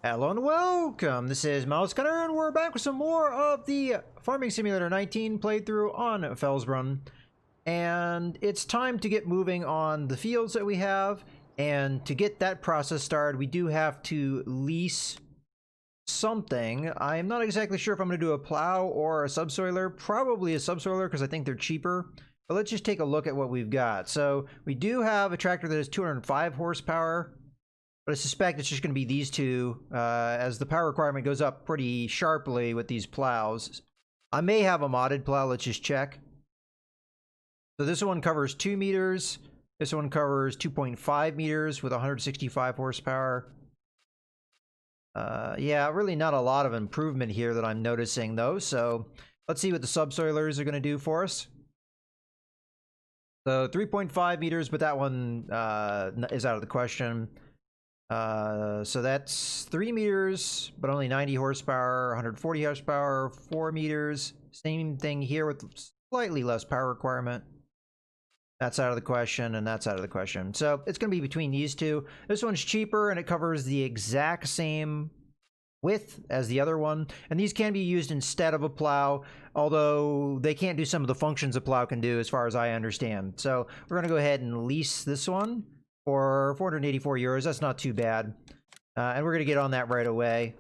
Hello and welcome. This is Mouse Gunner, and we're back with some more of the Farming Simulator 19 playthrough on Felsbrunn. And it's time to get moving on the fields that we have. And to get that process started, we do have to lease something. I am not exactly sure if I'm going to do a plow or a subsoiler. Probably a subsoiler because I think they're cheaper. But let's just take a look at what we've got. So we do have a tractor that has 205 horsepower. But I suspect it's just going to be these two, as the power requirement goes up pretty sharply with these plows. I may have a modded plow. Let's just check. So this one covers 2 meters. This one covers 2.5 meters with 165 horsepower. Yeah, really not a lot of improvement here that I'm noticing, though. So let's see what the subsoilers are going to do for us. So 3.5 meters, but that one is out of the question. So that's 3 meters, but only 90 horsepower, 140 horsepower, 4 meters. Same thing here with slightly less power requirement. That's out of the question, and that's out of the question. So it's going to be between these two. This one's cheaper, and it covers the exact same width as the other one. And these can be used instead of a plow, although they can't do some of the functions a plow can do as far as I understand. So we're going to go ahead and lease this one for 484 euros. That's not too bad. And we're going to get on that right away.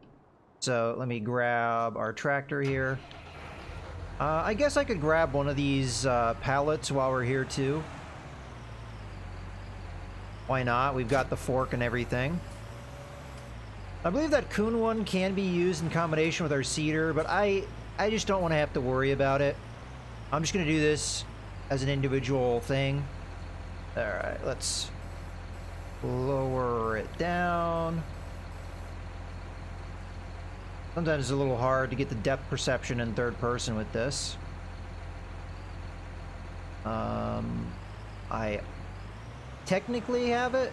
So let me grab our tractor here. I guess I could grab one of these pallets while we're here too. Why not? We've got the fork and everything. I believe that Kuhn one can be used in combination with our seeder, but I just don't want to have to worry about it. I'm just going to do this as an individual thing. Alright, let's lower it down. Sometimes it's a little hard to get the depth perception in third person with this. I technically have it.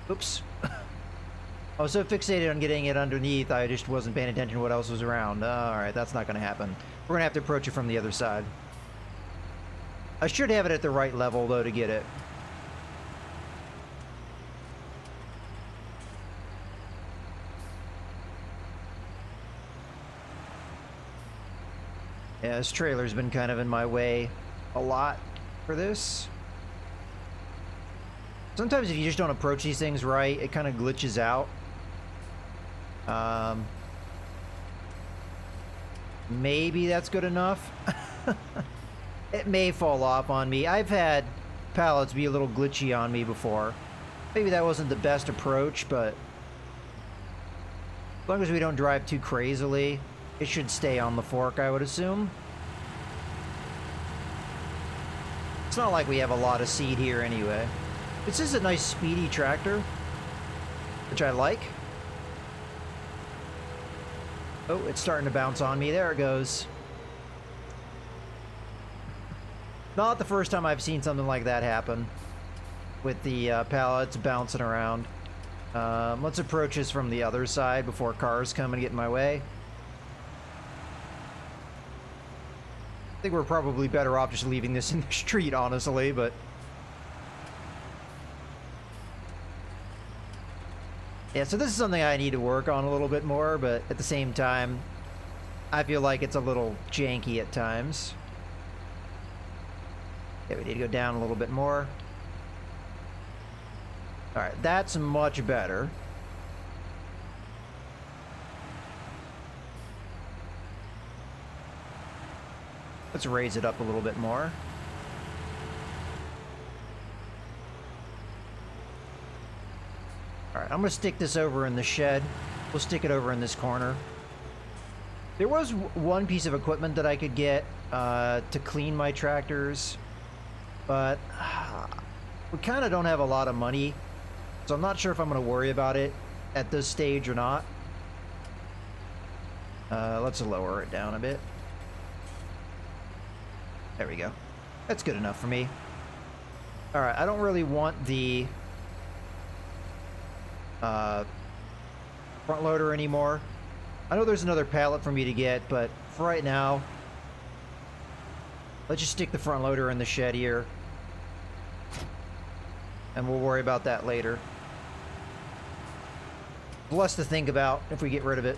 Oops. I was so fixated on getting it underneath, I just wasn't paying attention to what else was around. Alright, that's not going to happen. We're going to have to approach it from the other side. I should have it at the right level, though, to get it. Yeah, this trailer's been kind of in my way a lot for this. Sometimes if you just don't approach these things right, it kind of glitches out. Maybe that's good enough. It may fall off on me. I've had pallets be a little glitchy on me before. Maybe that wasn't the best approach, but as long as we don't drive too crazily, it should stay on the fork, I would assume. It's not like we have a lot of seed here anyway. This is a nice speedy tractor, which I like. Oh, it's starting to bounce on me. There it goes. Not the first time I've seen something like that happen with the pallets bouncing around. Let's approach this from the other side before cars come and get in my way. I think we're probably better off just leaving this in the street, honestly, but... yeah, so this is something I need to work on a little bit more, but at the same time, I feel like it's a little janky at times. Yeah, we need to go down a little bit more. Alright, that's much better. Let's raise it up a little bit more. Alright, I'm going to stick this over in the shed. We'll stick it over in this corner. There was one piece of equipment that I could get to clean my tractors, but we kind of don't have a lot of money, so I'm not sure if I'm going to worry about it at this stage or not. Let's lower it down a bit. There we go. That's good enough for me. Alright, I don't really want the front loader anymore. I know there's another pallet for me to get, but for right now, let's just stick the front loader in the shed here. And we'll worry about that later. Less to think about if we get rid of it.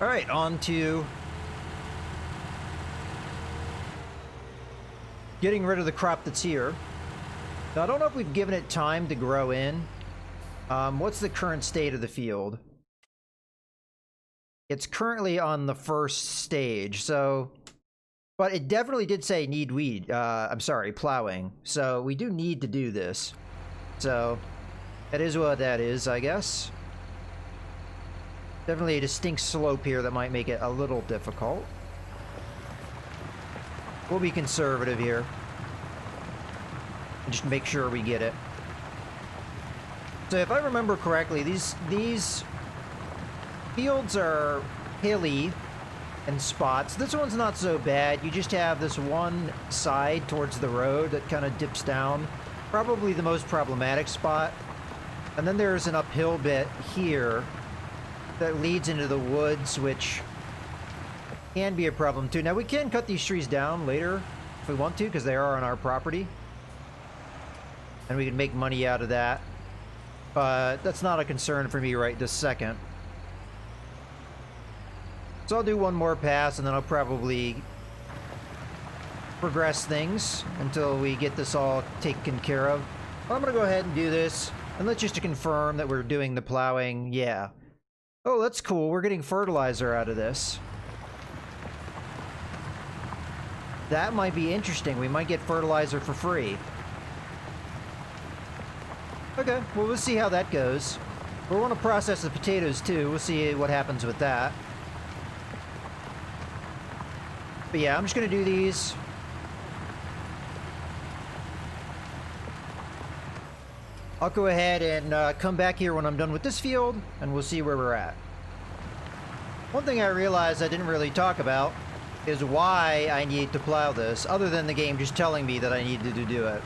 All right, on to getting rid of the crop that's here. Now, I don't know if we've given it time to grow in. What's the current state of the field? It's currently on the first stage, so... But it definitely did say need weed. I'm sorry, plowing. So we do need to do this. So that is what that is, I guess. Definitely a distinct slope here that might make it a little difficult. We'll be conservative here. Just make sure we get it. So if I remember correctly, these fields are hilly in spots. This one's not so bad. You just have this one side towards the road that kind of dips down. Probably the most problematic spot. And then there's an uphill bit here that leads into the woods, which can be a problem too. Now we can cut these trees down later if we want to, because they are on our property. And we can make money out of that. But that's not a concern for me right this second. So I'll do one more pass, and then I'll probably progress things until we get this all taken care of. Well, I'm going to go ahead and do this. And let's just to confirm that we're doing the plowing. Yeah. Oh, that's cool. We're getting fertilizer out of this. That might be interesting. We might get fertilizer for free. Okay, well, we'll see how that goes. We want to process the potatoes, too. We'll see what happens with that. But yeah, I'm just going to do these. I'll go ahead and come back here when I'm done with this field, and we'll see where we're at. One thing I realized I didn't really talk about is why I need to plow this, other than the game just telling me that I needed to do it.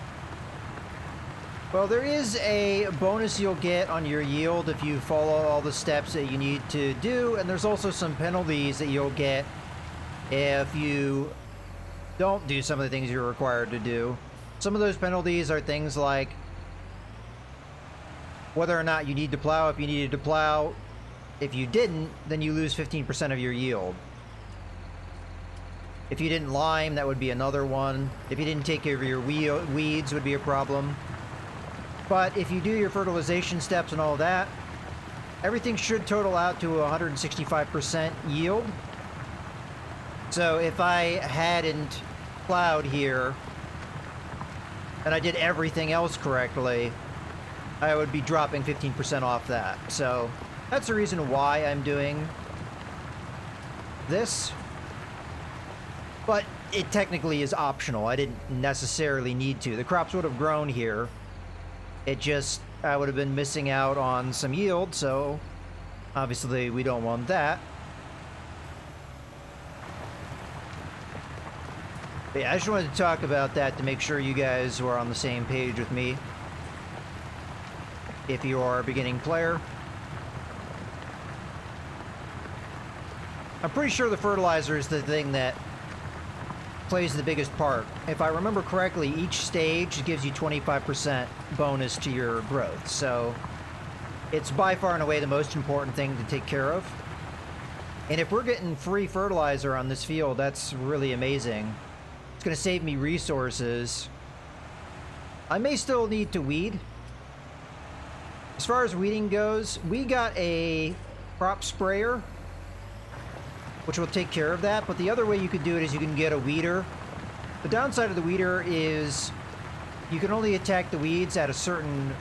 Well, there is a bonus you'll get on your yield if you follow all the steps that you need to do, and there's also some penalties that you'll get if you don't do some of the things you're required to do. Some of those penalties are things like whether or not you need to plow. If you needed to plow, if you didn't, then you lose 15% of your yield. If you didn't lime, that would be another one. If you didn't take care of your weeds, would be a problem. But if you do your fertilization steps and all that, everything should total out to 165% yield. So if I hadn't plowed here and I did everything else correctly, I would be dropping 15% off that. So that's the reason why I'm doing this. But it technically is optional. I didn't necessarily need to. The crops would have grown here. It just, I would have been missing out on some yield, so obviously we don't want that. But yeah, I just wanted to talk about that to make sure you guys were on the same page with me. If you are a beginning player. I'm pretty sure the fertilizer is the thing that plays the biggest part. If I remember correctly, each stage gives you 25% bonus to your growth. So it's by far and away the most important thing to take care of. And if we're getting free fertilizer on this field, that's really amazing. It's going to save me resources. I may still need to weed. As far as weeding goes, we got a crop sprayer, which will take care of that. But the other way you could do it is you can get a weeder. The downside of the weeder is you can only attack the weeds at a certain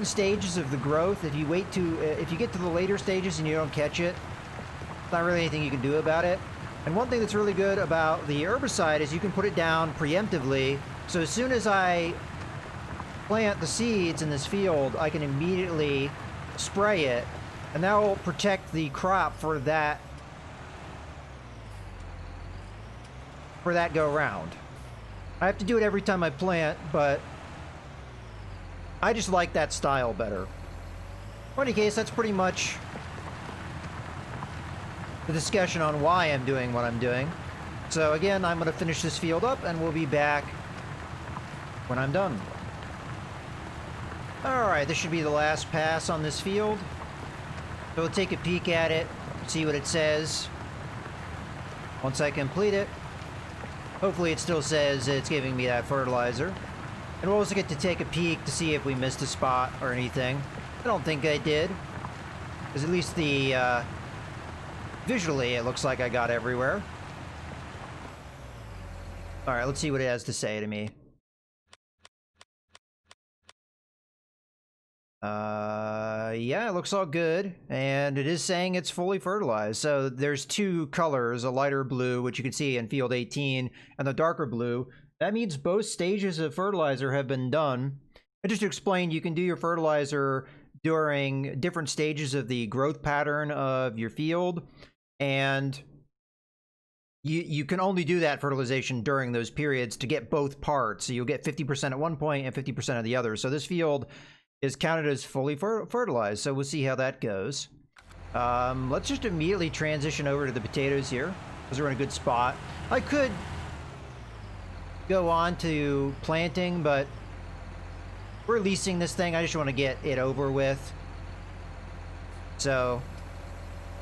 stages of the growth. If you if you get to the later stages and you don't catch it, there's not really anything you can do about it. And one thing that's really good about the herbicide is you can put it down preemptively. So as soon as I plant the seeds in this field, I can immediately spray it, and that will protect the crop for that go round. I have to do it every time I plant, but I just like that style better. In any case, that's pretty much the discussion on why I'm doing what I'm doing. So again, I'm going to finish this field up, and we'll be back when I'm done. Alright, this should be the last pass on this field. So we'll take a peek at it, see what it says. Once I complete it, hopefully it still says it's giving me that fertilizer. And we'll also get to take a peek to see if we missed a spot or anything. I don't think I did. Because at least the, visually it looks like I got everywhere. Alright, let's see what it has to say to me. Yeah, it looks all good, and it is saying it's fully fertilized. So there's two colors, a lighter blue, which you can see in field 18, and the darker blue. That means both stages of fertilizer have been done. And just to explain, you can do your fertilizer during different stages of the growth pattern of your field, and you can only do that fertilization during those periods to get both parts. So you'll get 50% at one point and 50% at the other. So this field is counted as fully fertilized, so we'll see how that goes. Let's just immediately transition over to the potatoes here, because we're in a good spot. I could go on to planting, but we're leasing this thing. I just want to get it over with. So,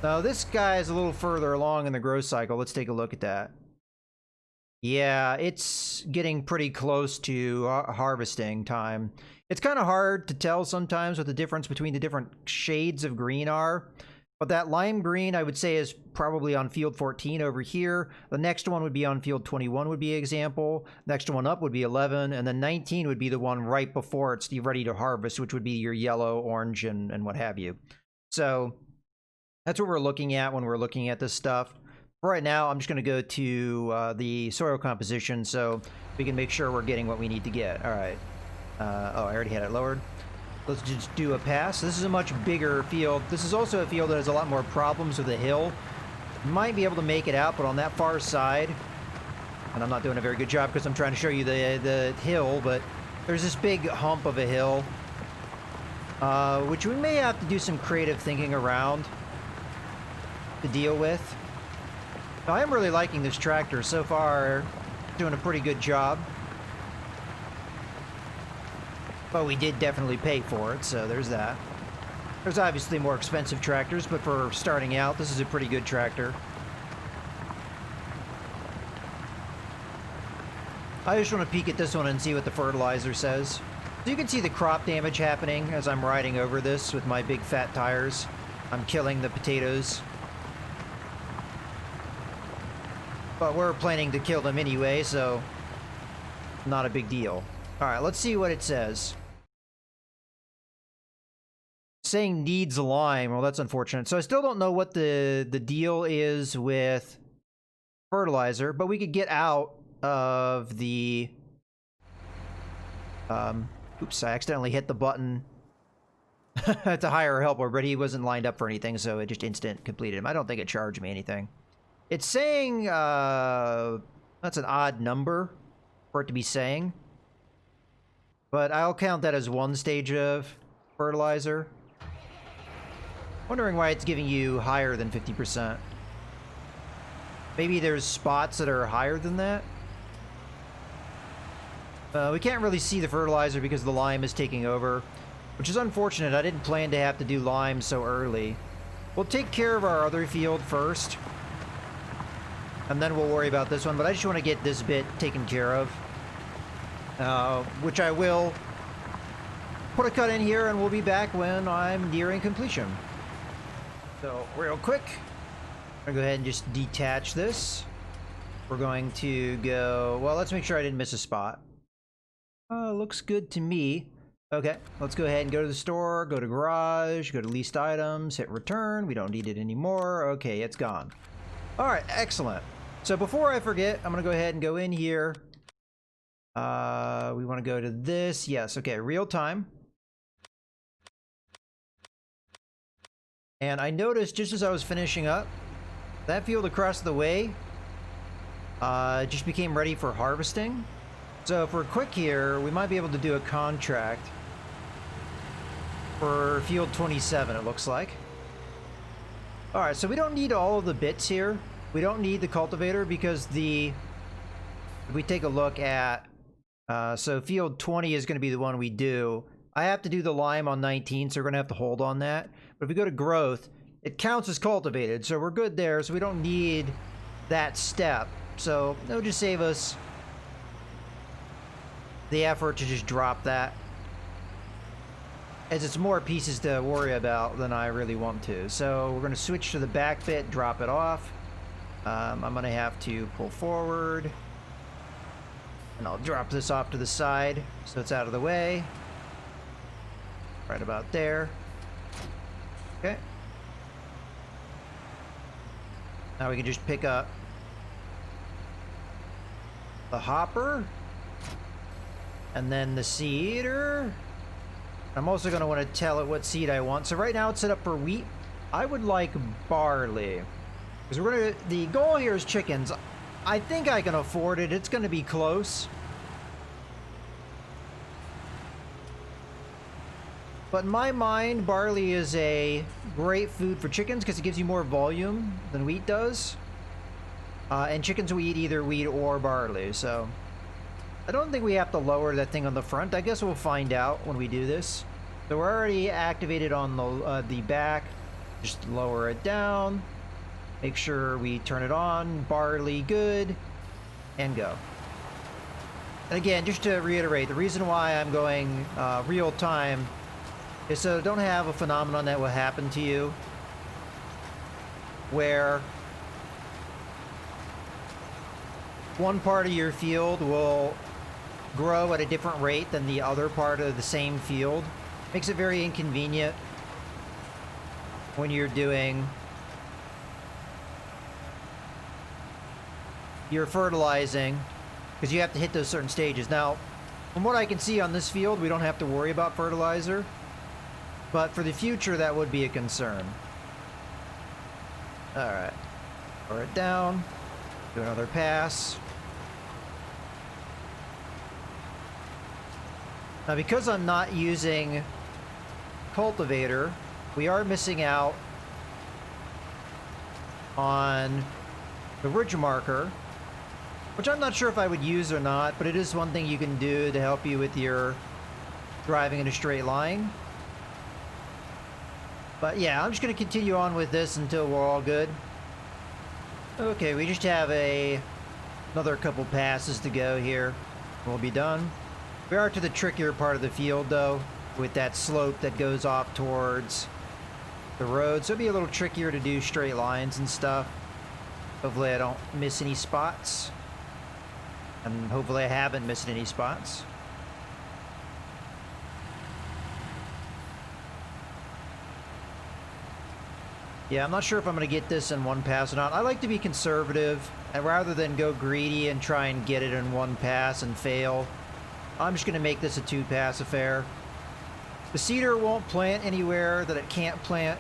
now this guy is a little further along in the growth cycle. Let's take a look at that. Yeah, it's getting pretty close to harvesting time. It's kind of hard to tell sometimes what the difference between the different shades of green are. But that lime green, I would say, is probably on field 14 over here. The next one would be on field 21 would be an example. Next one up would be 11. And then 19 would be the one right before it's ready to harvest, which would be your yellow, orange, and what have you. So that's what we're looking at when we're looking at this stuff. For right now, I'm just going to go to the soil composition so we can make sure we're getting what we need to get. All right. Oh, I already had it lowered. Let's just do a pass. This is a much bigger field. This is also a field that has a lot more problems with the hill. Might be able to make it out, but on that far side, and I'm not doing a very good job because I'm trying to show you the hill, but there's this big hump of a hill, which we may have to do some creative thinking around to deal with. I am really liking this tractor so far. Doing a pretty good job. But we did definitely pay for it, so there's that. There's obviously more expensive tractors, but for starting out, this is a pretty good tractor. I just want to peek at this one and see what the fertilizer says. So you can see the crop damage happening as I'm riding over this with my big fat tires. I'm killing the potatoes. But we're planning to kill them anyway, so not a big deal. Alright, let's see what it says. Saying needs lime. Well, that's unfortunate. So I still don't know what the deal is with fertilizer, but we could get out of the... oops, I accidentally hit the button to hire a helper, but he wasn't lined up for anything, so it just instant completed him. I don't think it charged me anything. It's saying, that's an odd number for it to be saying. But I'll count that as one stage of fertilizer. Wondering why it's giving you higher than 50%. Maybe there's spots that are higher than that? We can't really see the fertilizer because the lime is taking over, which is unfortunate. I didn't plan to have to do lime so early. We'll take care of our other field first, and then we'll worry about this one, but I just want to get this bit taken care of. Which I will put a cut in here, and we'll be back when I'm nearing completion. So, real quick, I'm going to go ahead and just detach this. We're going to go... Well, let's make sure I didn't miss a spot. Looks good to me. Okay, let's go ahead and go to the store, go to garage, go to leased items, hit return. We don't need it anymore. Okay, it's gone. Alright, excellent. So before I forget, I'm going to go ahead and go in here. We want to go to this. Yes, okay, real time. And I noticed just as I was finishing up, that field across the way just became ready for harvesting. So if we're quick here, we might be able to do a contract for field 27, it looks like. Alright, so we don't need all of the bits here. We don't need the cultivator because if we take a look at... so field 20 is going to be the one we do. I have to do the lime on 19, so we're gonna have to hold on that. But if we go to growth, it counts as cultivated, so we're good there, so we don't need that step. So it'll just save us the effort to just drop that, as it's more pieces to worry about than I really want to. So we're gonna switch to the back bit, drop it off. I'm gonna have to pull forward, and I'll drop this off to the side so it's out of the way. Right about there. Okay. Now we can just pick up the hopper and then the seeder. I'm also going to want to tell it what seed I want. So right now it's set up for wheat. I would like barley, because the goal here is chickens. I think I can afford it. It's going to be close. But in my mind, barley is a great food for chickens because it gives you more volume than wheat does. And chickens will eat either wheat or barley, so I don't think we have to lower that thing on the front. I guess we'll find out when we do this. So we're already activated on the back. Just lower it down. Make sure we turn it on. Barley, good. And go. And again, just to reiterate, the reason why I'm going real time is so don't have a phenomenon that will happen to you where one part of your field will grow at a different rate than the other part of the same field. Makes it very inconvenient when you're doing your fertilizing, because you have to hit those certain stages. Now, from what I can see on this field, we don't have to worry about fertilizer. But for the future, that would be a concern. Alright. Lower it down. Do another pass. Now, because I'm not using cultivator, we are missing out on the ridge marker, which I'm not sure if I would use or not, but it is one thing you can do to help you with your driving in a straight line. But yeah, I'm just going to continue on with this until we're all good. Okay, we just have another couple passes to go here. We'll be done. We are to the trickier part of the field, though, with that slope that goes off towards the road. So it'll be a little trickier to do straight lines and stuff. Hopefully I don't miss any spots. And hopefully I haven't missed any spots. Yeah, I'm not sure if I'm going to get this in one pass or not. I like to be conservative, and rather than go greedy and try and get it in one pass and fail, I'm just going to make this a two-pass affair. The seeder won't plant anywhere that it can't plant,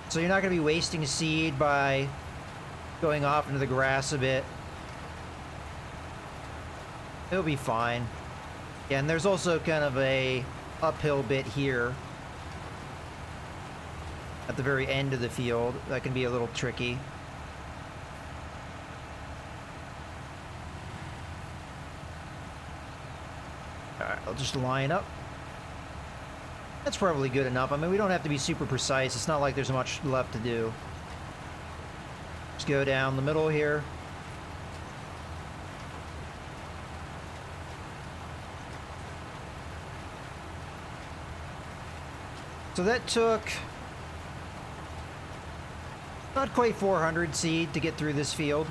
so you're not going to be wasting seed by going off into the grass a bit. It'll be fine. Yeah, and there's also kind of a uphill bit here at the very end of the field that can be a little tricky. Alright, I'll just line up. That's probably good enough. I mean, we don't have to be super precise. It's not like there's much left to do. Just go down the middle here. So that took not quite 400 seed to get through this field.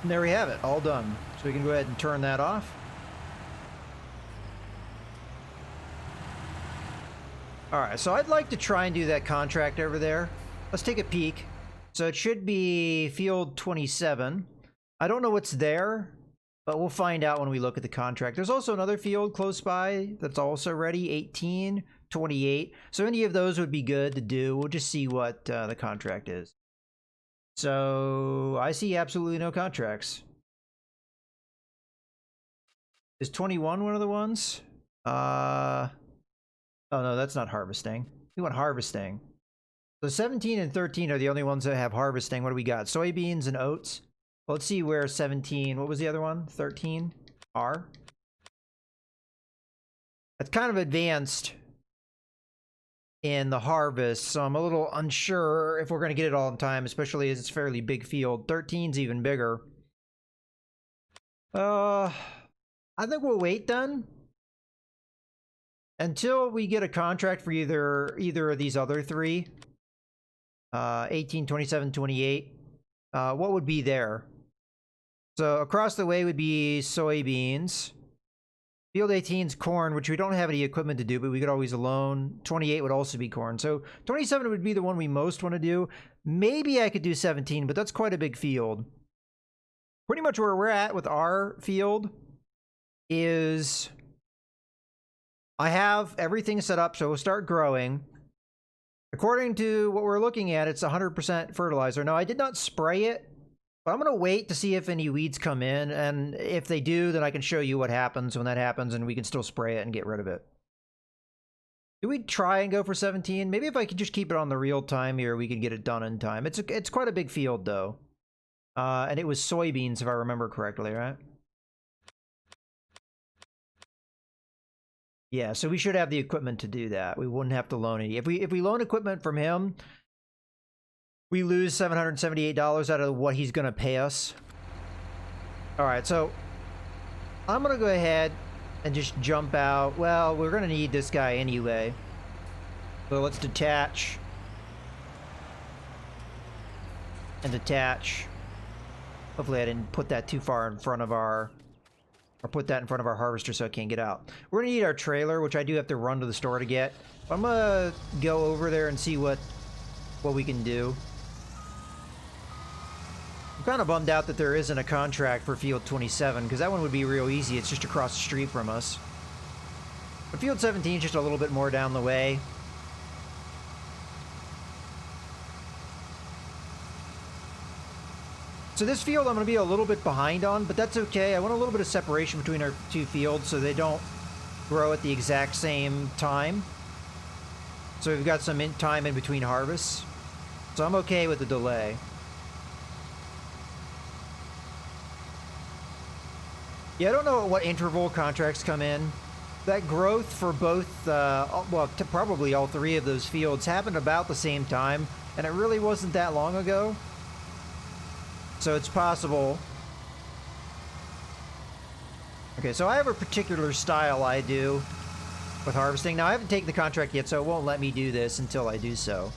And there we have it, all done. So we can go ahead and turn that off. Alright, so I'd like to try and do that contract over there. Let's take a peek. So it should be field 27. I don't know what's there, but we'll find out when we look at the contract. There's also another field close by that's also ready, 18, 28. So any of those would be good to do. We'll just see what the contract is. So I see absolutely no contracts. Is 21 one of the ones? Oh no, that's not harvesting. We want harvesting. So 17 and 13 are the only ones that have harvesting. What do we got? Soybeans and oats. Well, let's see where 17, what was the other one? 13? R. It's kind of advanced in the harvest, so I'm a little unsure if we're going to get it all in time, especially as it's a fairly big field. 13's even bigger. I think we'll wait then until we get a contract for either of these other three. 18, 27, 28. What would be there? So across the way would be soybeans. Field 18's corn, which we don't have any equipment to do, but we could always loan. 28 would also be corn. So 27 would be the one we most want to do. Maybe I could do 17, but that's quite a big field. Pretty much where we're at with our field is I have everything set up, so we'll start growing. According to what we're looking at, it's 100% fertilizer. Now, I did not spray it, but I'm going to wait to see if any weeds come in, and if they do, then I can show you what happens when that happens, and we can still spray it and get rid of it. Do we try and go for 17? Maybe if I could just keep it on the real time here, we could get it done in time. It's quite a big field, though. And it was soybeans, if I remember correctly, right? Yeah, so we should have the equipment to do that. We wouldn't have to loan any. If we loan equipment from him, we lose $778 out of what he's going to pay us. All right, so I'm going to go ahead and just jump out. Well, we're going to need this guy anyway. So let's detach. And detach. Hopefully I didn't put that too far in front of our... Or put that in front of our harvester so it can't get out. We're going to need our trailer, which I do have to run to the store to get. But I'm going to go over there and see what we can do. I'm kind of bummed out that there isn't a contract for Field 27, because that one would be real easy. It's just across the street from us. But Field 17 is just a little bit more down the way. So this field I'm going to be a little bit behind on, but that's okay. I want a little bit of separation between our two fields so they don't grow at the exact same time. So we've got some time in between harvests. So I'm okay with the delay. Yeah, I don't know at what interval contracts come in. That growth for both, well, probably all three of those fields happened about the same time, and it really wasn't that long ago. So it's possible. Okay, so I have a particular style I do with harvesting. Now, I haven't taken the contract yet, so it won't let me do this until I do so.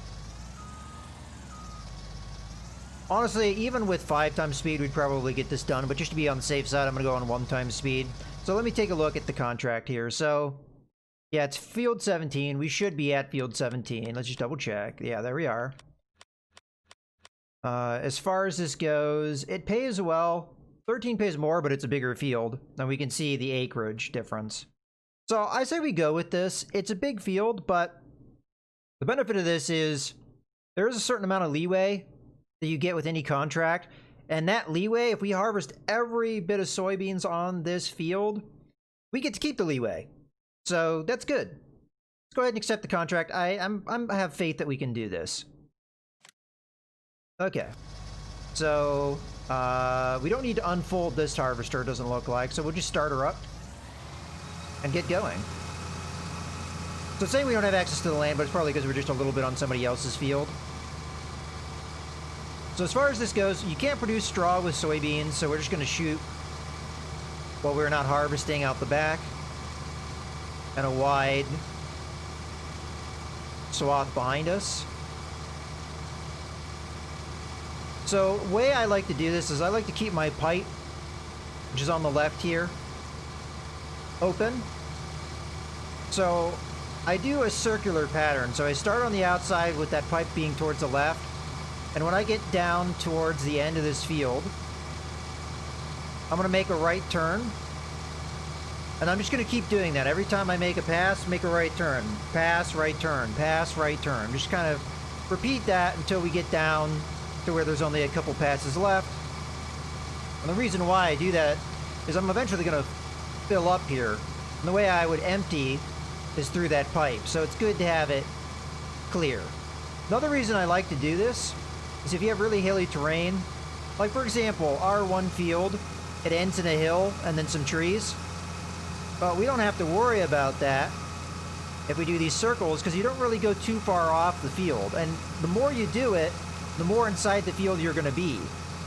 Honestly, even with 5 times speed, we'd probably get this done, but just to be on the safe side, I'm going to go on 1 times speed. So let me take a look at the contract here. So, yeah, it's Field 17. We should be at Field 17. Let's just double check. Yeah, there we are. As far as this goes, it pays well. 13 pays more, but it's a bigger field. And we can see the acreage difference. So I say we go with this. It's a big field, but the benefit of this is there is a certain amount of leeway that you get with any contract. And that leeway, if we harvest every bit of soybeans on this field, we get to keep the leeway. So that's good. Let's go ahead and accept the contract. I have faith that we can do this. Okay, so we don't need to unfold this harvester, it doesn't look like, so we'll just start her up and get going. So it's saying we don't have access to the land, but it's probably because we're just a little bit on somebody else's field. So as far as this goes, you can't produce straw with soybeans, so we're just going to shoot while we're not harvesting out the back. And a wide swath behind us. So, the way I like to do this is I like to keep my pipe, which is on the left here, open. So, I do a circular pattern. So, I start on the outside with that pipe being towards the left. And when I get down towards the end of this field, I'm going to make a right turn. And I'm just going to keep doing that. Every time I make a pass, make a right turn. Pass, right turn. Pass, right turn. Just kind of repeat that until we get down to where there's only a couple passes left. And the reason why I do that is I'm eventually going to fill up here. And the way I would empty is through that pipe. So it's good to have it clear. Another reason I like to do this is if you have really hilly terrain, like for example, our one field, it ends in a hill and then some trees. But we don't have to worry about that if we do these circles, because you don't really go too far off the field. And the more you do it, the more inside the field you're going to be.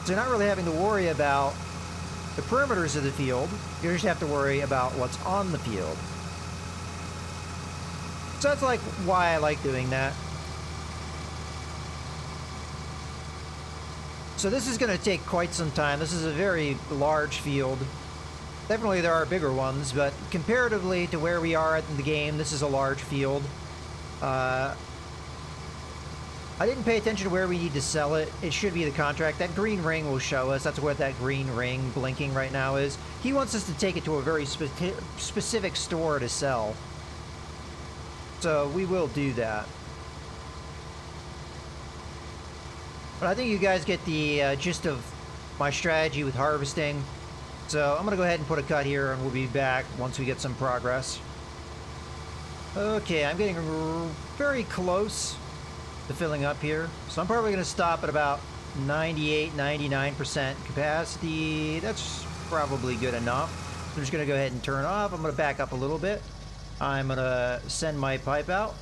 So you're not really having to worry about the perimeters of the field. You just have to worry about what's on the field. So that's like why I like doing that. So this is going to take quite some time. This is a very large field. Definitely there are bigger ones, but comparatively to where we are in the game, this is a large field. I didn't pay attention to where we need to sell it. It should be the contract. That green ring will show us. That's what that green ring blinking right now is. He wants us to take it to a very specific store to sell. So we will do that. But I think you guys get the gist of my strategy with harvesting. So I'm going to go ahead and put a cut here, and we'll be back once we get some progress. Okay, I'm getting very close to filling up here. So I'm probably going to stop at about 98, 99% capacity. That's probably good enough. I'm just going to go ahead and turn off. I'm going to back up a little bit. I'm going to send my pipe out.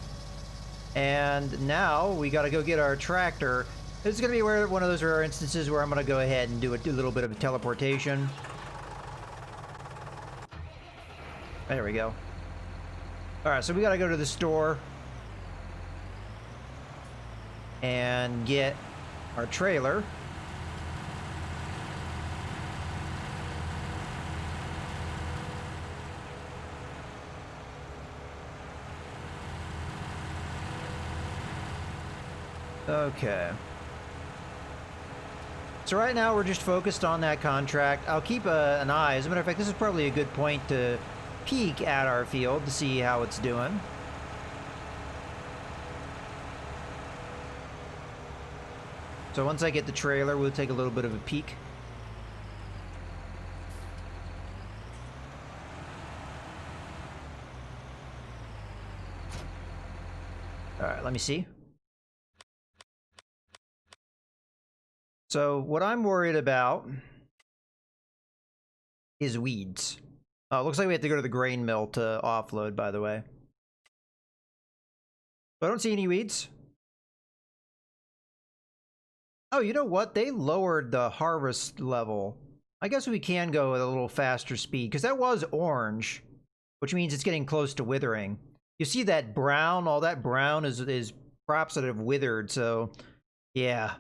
And now we got to go get our tractor. This is going to be one of those rare instances where I'm going to go ahead and do a little bit of a teleportation. There we go. Alright, so we gotta go to the store and get our trailer. Okay. So right now we're just focused on that contract. I'll keep an eye. As a matter of fact, this is probably a good point to peek at our field to see how it's doing. So once I get the trailer, we'll take a little bit of a peek. Alright, let me see. So what I'm worried about is weeds. Looks like we have to go to the grain mill to offload, by the way. But I don't see any weeds. Oh, you know what? They lowered the harvest level. I guess we can go at a little faster speed, because that was orange, which means it's getting close to withering. You see that brown? All that brown is crops that have withered, so yeah.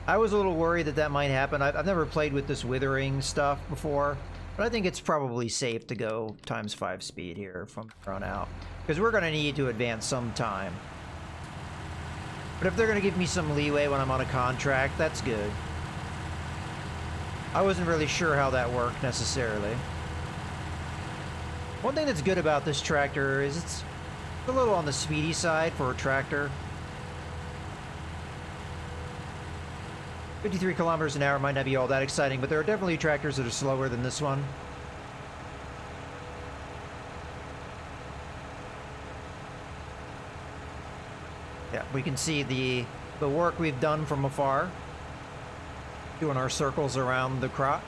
I was a little worried that that might happen. I've never played with this withering stuff before. But I think it's probably safe to go ×5 speed here from here on out. Because we're going to need to advance some time. But if they're going to give me some leeway when I'm on a contract, that's good. I wasn't really sure how that worked necessarily. One thing that's good about this tractor is it's a little on the speedy side for a tractor. 53 kilometers an hour might not be all that exciting, but there are definitely tractors that are slower than this one. Yeah, we can see the work we've done from afar, doing our circles around the crop.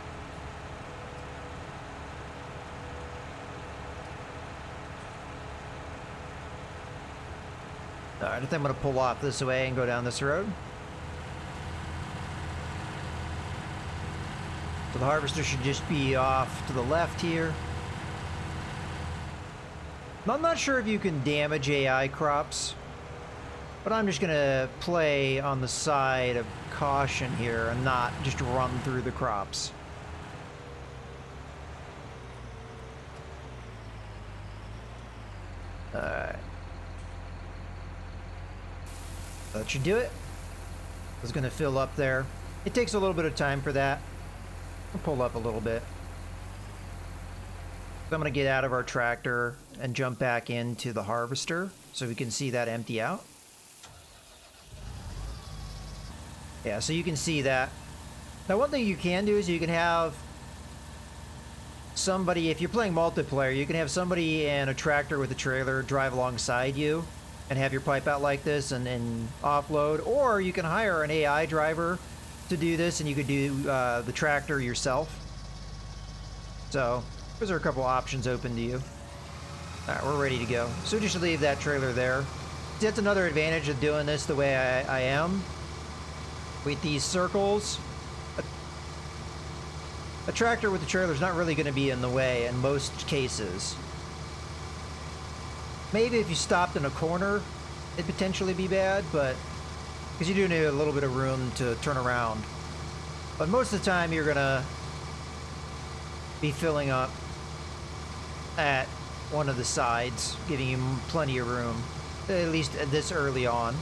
All right, I think I'm going to pull off this way and go down this road. So the harvester should just be off to the left here. I'm not sure if you can damage AI crops, but I'm just gonna play on the side of caution here and not just run through the crops. Alright. That should do it. It's gonna fill up there. It takes a little bit of time for that. I'll pull up a little bit. So I'm going to get out of our tractor and jump back into the harvester so we can see that empty out. Yeah, so you can see that. Now one thing you can do is you can have somebody, if you're playing multiplayer, you can have somebody in a tractor with a trailer drive alongside you and have your pipe out like this and offload, or you can hire an AI driver to do this, and you could do the tractor yourself. So, those are a couple options open to you. Alright, we're ready to go. So just leave that trailer there. That's another advantage of doing this the way I am. With these circles, a tractor with the trailer is not really going to be in the way in most cases. Maybe if you stopped in a corner, it'd potentially be bad, but because you do need a little bit of room to turn around. But most of the time, you're going to be filling up at one of the sides, giving you plenty of room, at least this early on.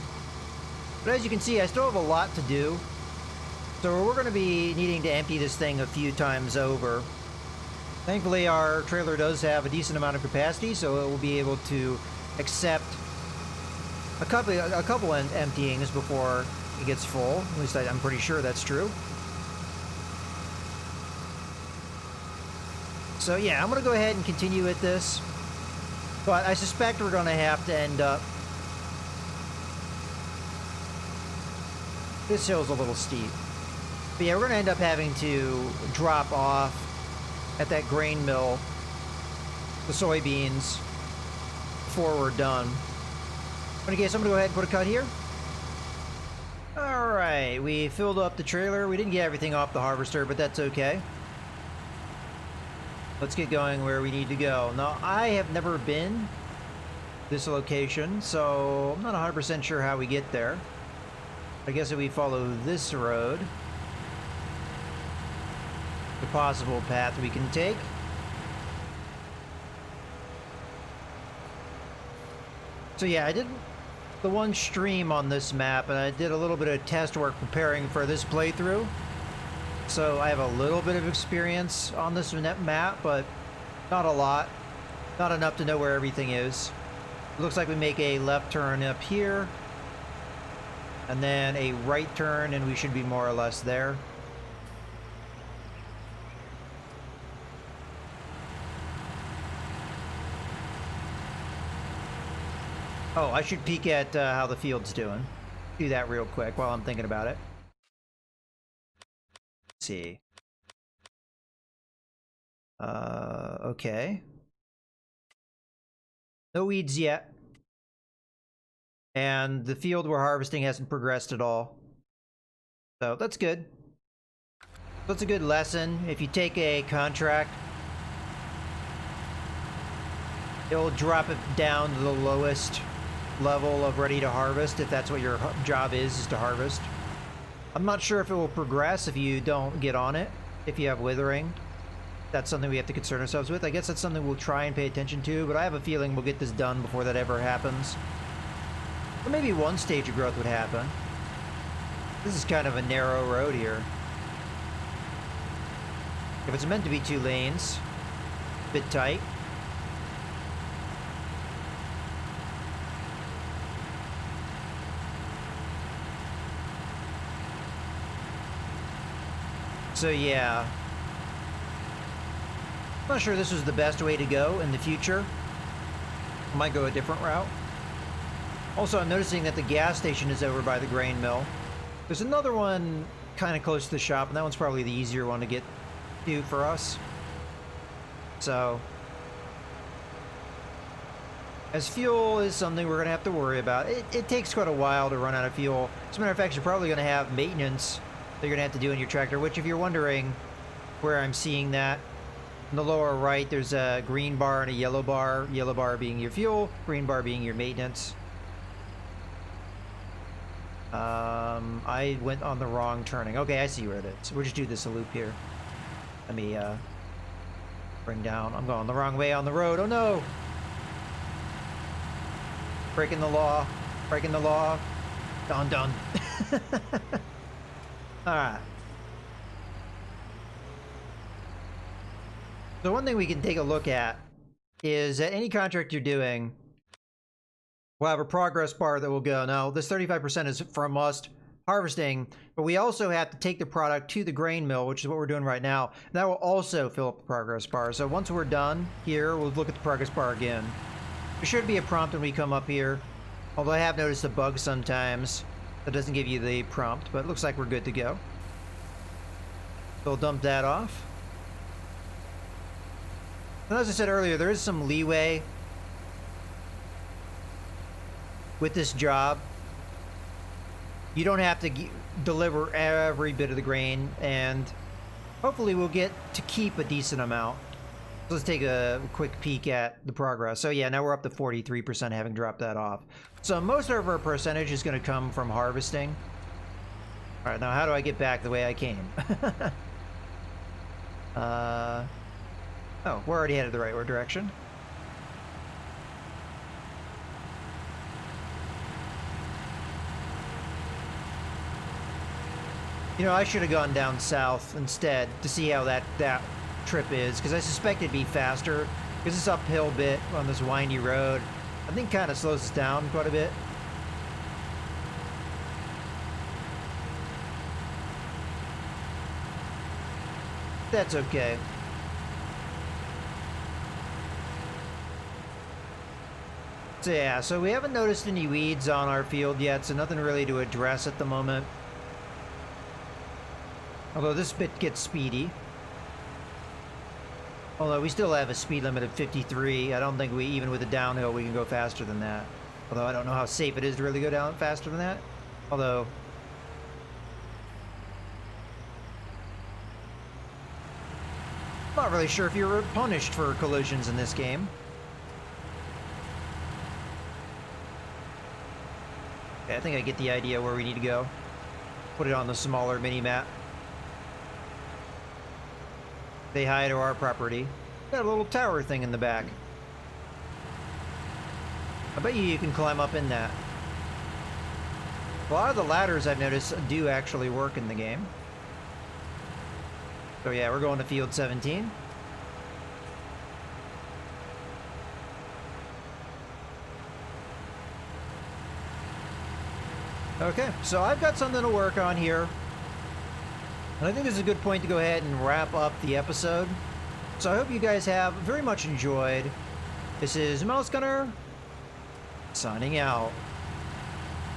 But as you can see, I still have a lot to do. So we're going to be needing to empty this thing a few times over. Thankfully, our trailer does have a decent amount of capacity, so it will be able to accept a couple emptyings before it gets full. At least I'm pretty sure that's true. So yeah, I'm going to go ahead and continue with this. But I suspect we're going to have to end up... This hill's a little steep. But yeah, we're going to end up having to drop off at that grain mill the soybeans before we're done. In any case, I'm going to go ahead and put a cut here. Alright, we filled up the trailer. We didn't get everything off the harvester, but that's okay. Let's get going where we need to go. Now, I have never been this location, so I'm not 100% sure how we get there. I guess if we follow this road, the possible path we can take. So yeah, I did the one stream on this map, and I did a little bit of test work preparing for this playthrough. So I have a little bit of experience on this map, but not a lot. Not enough to know where everything is. It looks like we make a left turn up here, and then a right turn, and we should be more or less there. Oh, I should peek at how the field's doing. Do that real quick while I'm thinking about it. Let's see. Okay. No weeds yet. And the field we're harvesting hasn't progressed at all. So that's good. That's a good lesson. If you take a contract, it'll drop it down to the lowest level of ready to harvest, if that's what your job is to harvest. I'm not sure if it will progress if you don't get on it, if you have withering. That's something we have to concern ourselves with. I guess that's something we'll try and pay attention to, but I have a feeling we'll get this done before that ever happens. Or maybe one stage of growth would happen. This is kind of a narrow road here. If it's meant to be 2 lanes, a bit tight. So yeah, I'm not sure this was the best way to go in the future. I might go a different route. Also, I'm noticing that the gas station is over by the grain mill. There's another one kind of close to the shop, and that one's probably the easier one to get to for us. So, as fuel is something we're going to have to worry about. It takes quite a while to run out of fuel. As a matter of fact, you're probably going to have maintenance that you're going to have to do in your tractor, which if you're wondering where I'm seeing that, in the lower right there's a green bar and a yellow bar being your fuel, green bar being your maintenance. I went on the wrong turning. Okay, I see where it is. We'll just do this a loop here. Let me bring down. I'm going the wrong way on the road. Oh no! Breaking the law. Breaking the law. Done. Alright. So one thing we can take a look at is that any contract you're doing will have a progress bar that will go. Now, this 35% is from us harvesting, but we also have to take the product to the grain mill, which is what we're doing right now. And that will also fill up the progress bar. So once we're done here, we'll look at the progress bar again. There should be a prompt when we come up here, although I have noticed a bug sometimes that doesn't give you the prompt, but it looks like we're good to go. So we'll dump that off. And as I said earlier, there is some leeway with this job. You don't have to deliver every bit of the grain, and hopefully we'll get to keep a decent amount. Let's take a quick peek at the progress. So yeah, now we're up to 43%, having dropped that off. So most of our percentage is going to come from harvesting. All right, now how do I get back the way I came? Oh, we're already headed the right direction. You know, I should have gone down south instead to see how that trip is, because I suspect it'd be faster, because this uphill bit on this windy road, I think kind of slows us down quite a bit. That's okay. So yeah, so we haven't noticed any weeds on our field yet, so nothing really to address at the moment. Although this bit gets speedy. Although we still have a speed limit of 53. I don't think we, even with a downhill, we can go faster than that. Although I don't know how safe it is to really go down faster than that. Although... I'm not really sure if you're punished for collisions in this game. Okay, I think I get the idea where we need to go. Put it on the smaller mini-map. Say hi to our property. Got a little tower thing in the back. I bet you can climb up in that. A lot of the ladders I've noticed do actually work in the game. So yeah, we're going to field 17. Okay, so I've got something to work on here. And I think this is a good point to go ahead and wrap up the episode. So I hope you guys have very much enjoyed. This is Mouse Gunner, signing out.